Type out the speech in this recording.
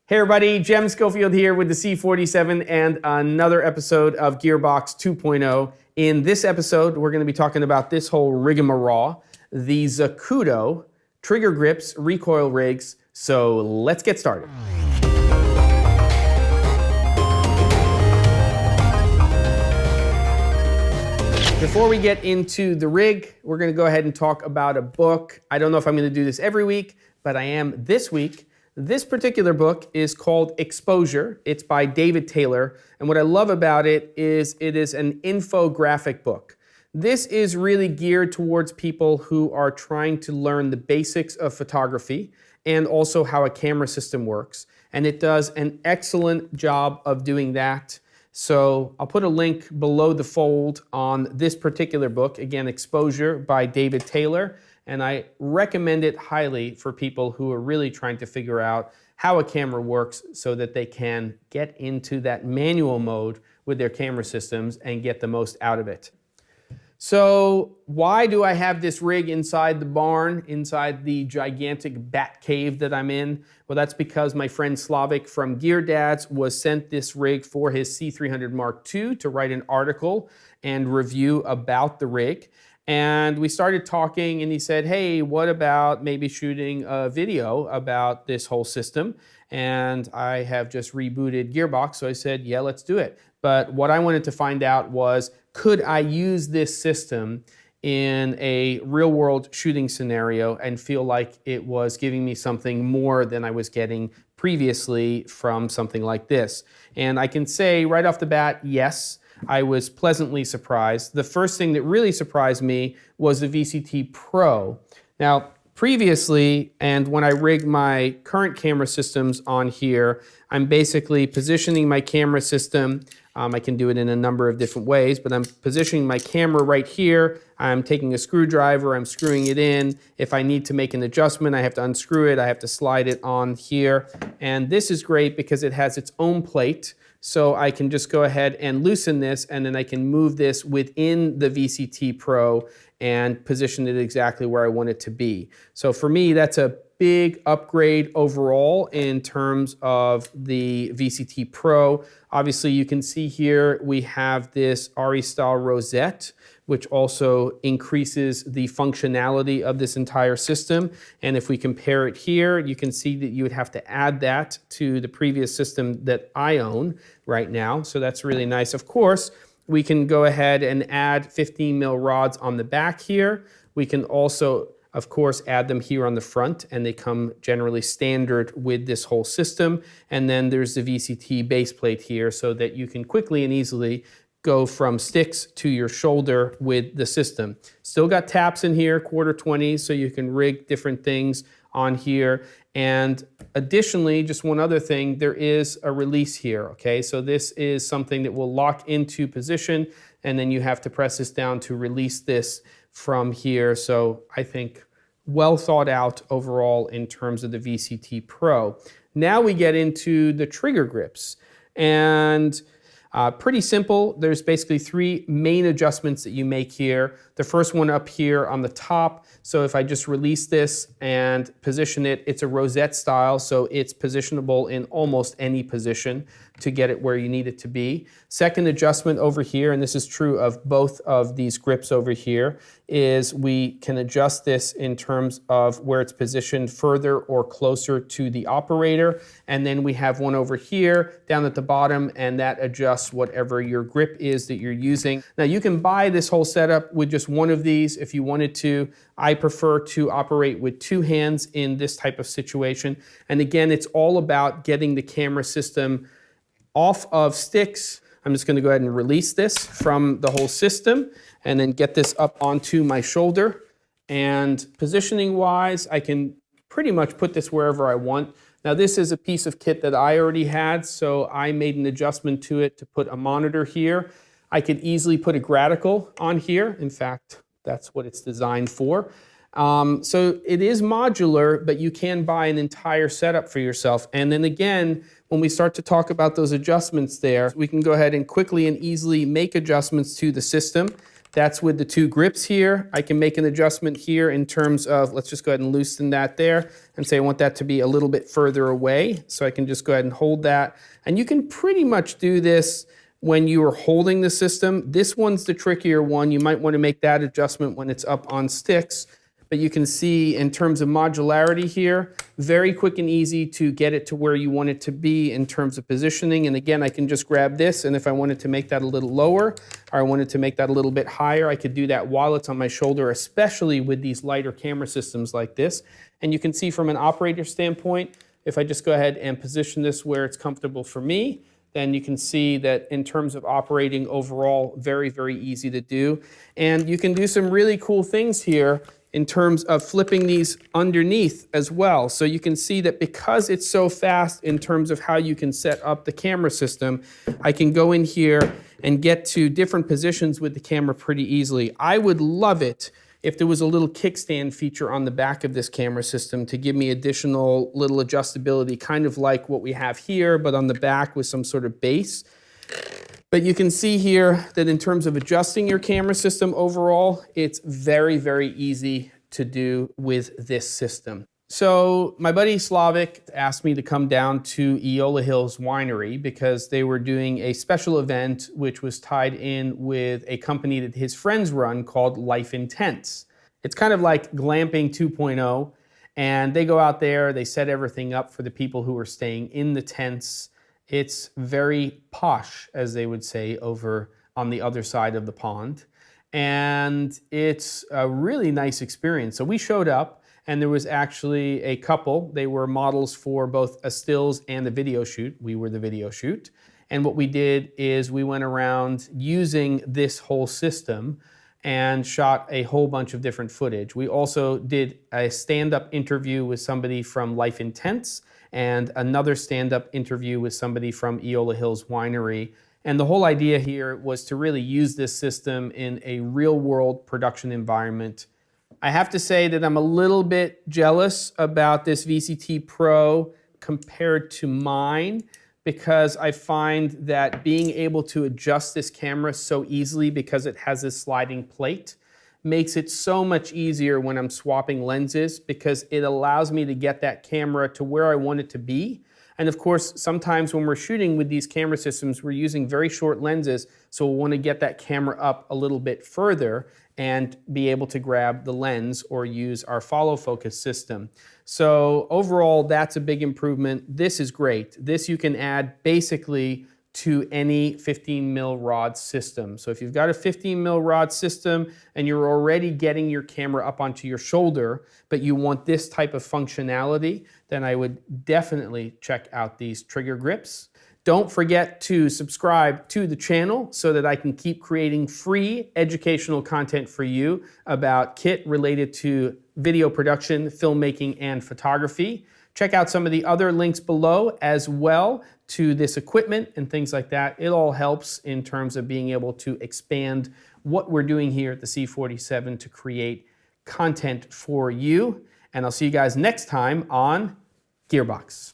Hey everybody, Jem Schofield here with the C47 and another episode of Gearbox 2.0. In this episode, we're going to be talking about this whole rigmarole, the Zacuto trigger grips, recoil rigs. So let's get started. Before we get into the rig, we're going to go ahead and talk about a book. I don't know if I'm going to do this every week, but I am this week. This particular book is called Exposure. It's by David Taylor, and what I love about it is an infographic book. This is really geared towards people who are trying to learn the basics of photography and also how a camera system works, and it does an excellent job of doing that. So I'll put a link below the fold on this particular book, again, Exposure by David Taylor. And I recommend it highly for people who are really trying to figure out how a camera works so that they can get into that manual mode with their camera systems and get the most out of it. So why do I have this rig inside the barn, inside the gigantic bat cave that I'm in? Well, that's because my friend Slavik from Gear Dads was sent this rig for his C300 Mark II to write an article and review about the rig. And we started talking and he said, hey, what about maybe shooting a video about this whole system? And I have just rebooted Gearbox, so I said, yeah, let's do it. But what I wanted to find out was, could I use this system in a real world shooting scenario and feel like it was giving me something more than I was getting previously from something like this? And I can say right off the bat, yes. I was pleasantly surprised. The first thing that really surprised me was the VCT Pro. Now, previously, and when I rig my current camera systems on here, I'm basically positioning my camera system. I can do it in a number of different ways, but I'm positioning my camera right here. I'm taking a screwdriver, I'm screwing it in. If I need to make an adjustment, I have to unscrew it, I have to slide it on here. And this is great because it has its own plate. So I can just go ahead and loosen this, and then I can move this within the VCT Pro and position it exactly where I want it to be. So for me, that's a big upgrade overall in terms of the VCT Pro. Obviously, you can see here we have this RE style rosette, which also increases the functionality of this entire system. And if we compare it here, you can see that you would have to add that to the previous system that I own right now. So that's really nice. Of course, we can go ahead and add 15 mil rods on the back here. We can also, of course, add them here on the front, and they come generally standard with this whole system. And then there's the VCT base plate here so that you can quickly and easily go from sticks to your shoulder with the system. Still got taps in here, 1/4-20, so you can rig different things on here. And additionally, just one other thing, there is a release here, okay? So this is something that will lock into position, and then you have to press this down to release this from here. So I think well thought out overall in terms of the VCT Pro. Now we get into the trigger grips. And pretty simple. There's basically 3 main adjustments that you make here. The first one up here on the top. So if I just release this and position it, it's a rosette style, so it's positionable in almost any position to get it where you need it to be. Second adjustment over here, and this is true of both of these grips over here, is we can adjust this in terms of where it's positioned further or closer to the operator. And then we have one over here down at the bottom, and that adjusts whatever your grip is that you're using. Now you can buy this whole setup with just one of these if you wanted to. I prefer to operate with 2 hands in this type of situation. And again, it's all about getting the camera system off of sticks. I'm just going to go ahead and release this from the whole system and then get this up onto my shoulder. And positioning wise, I can pretty much put this wherever I want. Now this is a piece of kit that I already had, so I made an adjustment to it to put a monitor here. I could easily put a graticle on here. In fact, that's what it's designed for. So it is modular, but you can buy an entire setup for yourself. And then again, when we start to talk about those adjustments there, we can go ahead and quickly and easily make adjustments to the system. That's with the 2 grips here. I can make an adjustment here in terms of, let's just go ahead and loosen that there and say I want that to be a little bit further away. So I can just go ahead and hold that. And you can pretty much do this when you are holding the system. This one's the trickier one. You might want to make that adjustment when it's up on sticks. But you can see in terms of modularity here, very quick and easy to get it to where you want it to be in terms of positioning. And again, I can just grab this, and if I wanted to make that a little lower, or I wanted to make that a little bit higher, I could do that while it's on my shoulder, especially with these lighter camera systems like this. And you can see from an operator standpoint, if I just go ahead and position this where it's comfortable for me, then you can see that in terms of operating overall, very, very easy to do. And you can do some really cool things here in terms of flipping these underneath as well. So you can see that because it's so fast in terms of how you can set up the camera system, I can go in here and get to different positions with the camera pretty easily. I would love it if there was a little kickstand feature on the back of this camera system to give me additional little adjustability, kind of like what we have here, but on the back with some sort of base. But you can see here that in terms of adjusting your camera system overall, it's very, very easy to do with this system. So my buddy Slavik asked me to come down to Eola Hills Winery because they were doing a special event which was tied in with a company that his friends run called Life Intense. It's kind of like glamping 2.0, and they go out there, they set everything up for the people who are staying in the tents. It's very posh, as they would say, over on the other side of the pond. And it's a really nice experience. So we showed up, and there was actually a couple. They were models for both a stills and a video shoot. We were the video shoot. And what we did is we went around using this whole system and shot a whole bunch of different footage. We also did a stand-up interview with somebody from Life Intense and another stand-up interview with somebody from Eola Hills Winery. And the whole idea here was to really use this system in a real-world production environment. I have to say that I'm a little bit jealous about this VCT Pro compared to mine, because I find that being able to adjust this camera so easily because it has this sliding plate makes it so much easier when I'm swapping lenses, because it allows me to get that camera to where I want it to be. And of course, sometimes when we're shooting with these camera systems, we're using very short lenses, so we'll want to get that camera up a little bit further and be able to grab the lens or use our follow focus system. So overall, that's a big improvement. This is great. This you can add basically to any 15mm rod system. So if you've got a 15mm rod system and you're already getting your camera up onto your shoulder, but you want this type of functionality, then I would definitely check out these trigger grips. Don't forget to subscribe to the channel so that I can keep creating free educational content for you about kit related to video production, filmmaking, and photography. Check out some of the other links below as well to this equipment and things like that. It all helps in terms of being able to expand what we're doing here at the C47 to create content for you. And I'll see you guys next time on Gearbox.